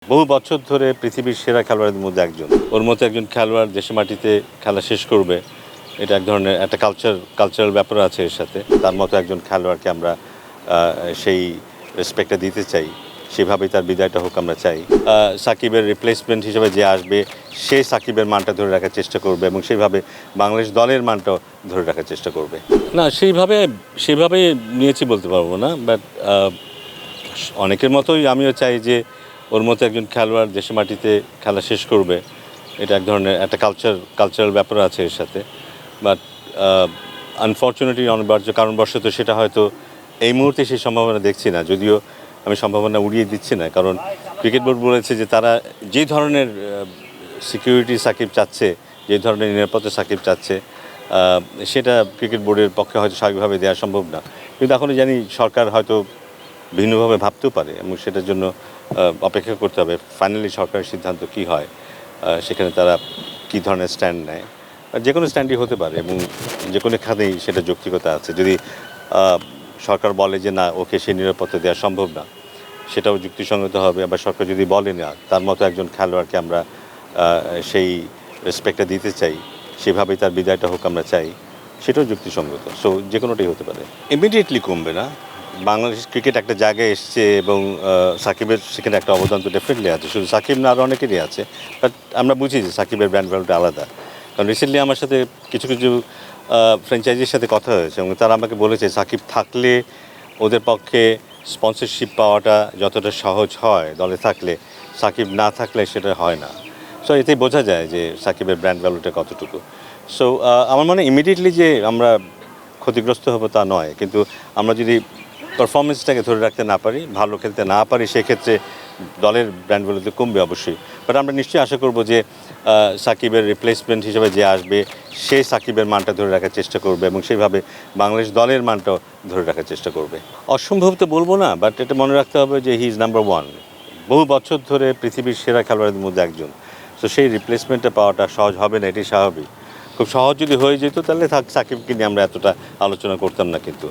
বহু বছর ধরে পৃথিবীর সেরা খেলোয়াড়দের মধ্যে একজন। ওর মতো একজন খেলোয়াড় দেশের মাটিতে খেলা শেষ করবে, এটা এক ধরনের একটা কালচারাল ব্যাপার আছে এর সাথে। তার মতো একজন খেলোয়াড়কে আমরা সেই রেসপেক্টটা দিতে চাই, সেভাবেই তার বিদায়টা হোক আমরা চাই। সাকিবের রিপ্লেসমেন্ট হিসেবে যে আসবে, সে সাকিবের মানটা ধরে রাখার চেষ্টা করবে এবং সেইভাবে বাংলাদেশ দলের মানটাও ধরে রাখার চেষ্টা করবে। না, সেইভাবে নিয়েছি বলতে পারবো না, বাট অনেকের মতোই আমিও চাই যে ওর মতো একজন খেলোয়াড় দেশের মাটিতে খেলা শেষ করবে, এটা এক ধরনের একটা কালচারাল ব্যাপার আছে এর সাথে। বাট আনফর্চুনেটলি অনিবার্য কারণবশত সেটা হয়তো এই মুহূর্তে সেই সম্ভাবনা দেখছি না, যদিও আমি সম্ভাবনা উড়িয়ে দিচ্ছি না। কারণ ক্রিকেট বোর্ড বলেছে যে তারা যে ধরনের সিকিউরিটি সাকিব চাচ্ছে, যে ধরনের নিরাপত্তা সাকিব চাচ্ছে, সেটা ক্রিকেট বোর্ডের পক্ষে হয়তো স্বাভাবিকভাবে দেওয়া সম্ভব না। কিন্তু এখনও জানি সরকার হয়তো ভিন্নভাবে ভাবতেও পারে এবং সেটার জন্য অপেক্ষা করতে হবে ফাইনালি সরকারের সিদ্ধান্ত কী হয়, সেখানে তারা কী ধরনের স্ট্যান্ড নেয়। যে কোনো স্ট্যান্ডই হতে পারে এবং যে কোনো খাতেই সেটা যৌক্তিকতা আছে। যদি সরকার বলে যে না, ওকে সেই নিরাপত্তা দেওয়া সম্ভব না, সেটাও যুক্তিসঙ্গত হবে। আবার সরকার যদি বলে না, তার মতো একজন খেলোয়াড়কে আমরা সেই রেসপেক্টটা দিতে চাই, সেভাবেই তার বিদায়টা হোক আমরা চাই, সেটাও যুক্তিসঙ্গত। সো যে কোনোটাই হতে পারে। ইমিডিয়েটলি কমবে না। বাংলাদেশ ক্রিকেট একটা জায়গায় এসছে এবং সাকিবের সেখানে একটা অবদান তো ডেফিনেটলি আছে। শুধু সাকিব না, আরও অনেকেরই আছে। বাট আমরা বুঝি যে সাকিবের ব্র্যান্ড ভ্যালুটা আলাদা। কারণ রিসেন্টলি আমার সাথে কিছু ফ্র্যাঞ্চাইজির সাথে কথা হয়েছে এবং তারা আমাকে বলেছে সাকিব থাকলে ওদের পক্ষে স্পন্সরশিপ পাওয়াটা যতটা সহজ হয় দলে থাকলে, সাকিব না থাকলে সেটা হয় না। সো এতেই বোঝা যায় যে সাকিবের ব্র্যান্ড ভ্যালুটা কতটুকু। সো আমার মনে হয় ইমিডিয়েটলি যে আমরা ক্ষতিগ্রস্ত হবো তা নয়, কিন্তু আমরা যদি পারফরমেন্সটাকে ধরে রাখতে না পারি, ভালো খেলতে না পারি, সেক্ষেত্রে দলের ব্র্যান্ড ভ্যালুতে কমবে অবশ্যই। বাট আমরা নিশ্চয়ই আশা করব যে সাকিবের রিপ্লেসমেন্ট হিসেবে যে আসবে, সে সাকিবের মানটা ধরে রাখার চেষ্টা করবে এবং সেইভাবে বাংলাদেশ দলের মানটাও ধরে রাখার চেষ্টা করবে। অসম্ভব তো বলবো না, বাট এটা মনে রাখতে হবে যে হি ইজ নাম্বার ওয়ান। বহু বছর ধরে পৃথিবীর সেরা খেলোয়াড়দের মধ্যে একজন। তো সেই রিপ্লেসমেন্টটা পাওয়াটা সহজ হবে না, এটাই স্বাভাবিক। খুব সহজ যদি হয়ে যেত তাহলে সাকিবকে নিয়ে আমরা এতটা আলোচনা করতাম না, কিন্তু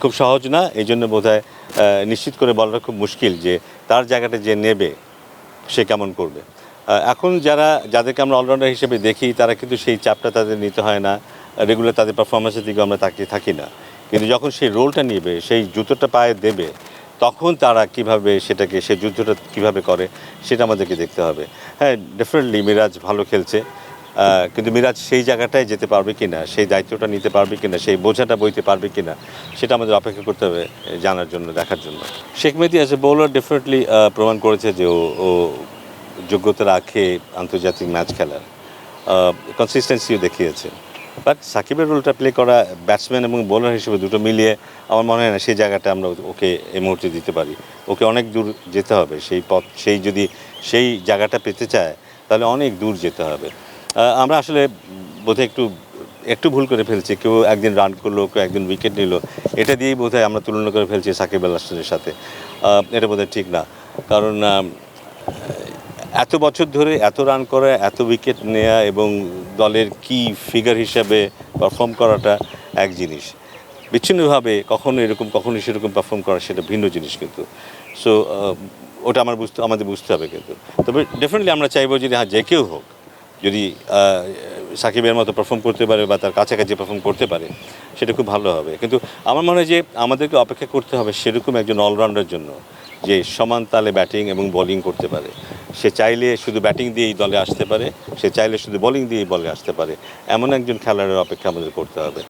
খুব সহজ না। এই জন্য বোধহয় নিশ্চিত করে বলাটা খুব মুশকিল যে তার জায়গাটা যে নেবে সে কেমন করবে। এখন যাদেরকে আমরা অলরাউন্ডার হিসেবে দেখি, তারা কিন্তু সেই চাপটা তাদের নিতে হয় না, রেগুলার তাদের পারফরমেন্সের দিকে আমরা তাকিয়ে থাকি না। কিন্তু যখন সেই রোলটা নেবে, সেই জুতোটা পায়ে দেবে, তখন তারা কীভাবে সেটাকে, সেই যুদ্ধটা কীভাবে করে, সেটা আমাদেরকে দেখতে হবে। হ্যাঁ, ডেফিনেটলি মিরাজ ভালো খেলছে, কিন্তু মিরাজ সেই জায়গাটায় যেতে পারবে কি না, সেই দায়িত্বটা নিতে পারবে কি না, সেই বোঝাটা বইতে পারবে কি না, সেটা আমাদের অপেক্ষা করতে হবে জানার জন্য, দেখার জন্য। শেখ মেহেদী অ্যাজ এ বোলার ডেফিনেটলি প্রমাণ করেছে যে ও যোগ্যতা রাখে আন্তর্জাতিক ম্যাচ খেলার, কনসিস্টেন্সিও দেখিয়েছে। বাট সাকিবের রোলটা প্লে করা ব্যাটসম্যান এবং বোলার হিসেবে দুটো মিলিয়ে আমার মনে হয় না সেই জায়গাটা আমরা ওকে এই মুহূর্তে দিতে পারি। ওকে অনেক দূর যেতে হবে, যদি সেই জায়গাটা পেতে চায় তাহলে অনেক দূর যেতে হবে। আমরা আসলে বোধহয় একটু ভুল করে ফেলছি। কেউ একদিন রান করলো, কেউ একদিন উইকেট নিল, এটা দিয়েই বোধহয় আমরা তুলনা করে ফেলছি সাকিব আল হাসানের সাথে। এটা বোধহয় ঠিক না। কারণ এত বছর ধরে এত রান করা, এত উইকেট নেওয়া এবং দলের কি ফিগার হিসাবে পারফর্ম করাটা এক জিনিস, বিচ্ছিন্নভাবে কখনো এরকম কখনো সেরকম পারফর্ম করা সেটা ভিন্ন জিনিস কিন্তু। সো ওটা আমাদের বুঝতে হবে কিন্তু। তবে ডেফিনেটলি আমরা চাইবো যদি যে কেউ হোক, যদি সাকিবের মতো পারফর্ম করতে পারে বা তার কাছাকাছি পারফর্ম করতে পারে, সেটা খুব ভালো হবে। কিন্তু আমার মনে হয় যে আমাদেরকে অপেক্ষা করতে হবে সেরকম একজন অলরাউন্ডার জন্য, যে সমান তালে ব্যাটিং এবং বোলিং করতে পারে। সে চাইলে শুধু ব্যাটিং দিয়েই দলে আসতে পারে, সে চাইলে শুধু বোলিং দিয়েই বলে আসতে পারে, এমন একজন খেলোয়াড়ের অপেক্ষা আমাদের করতে হবে।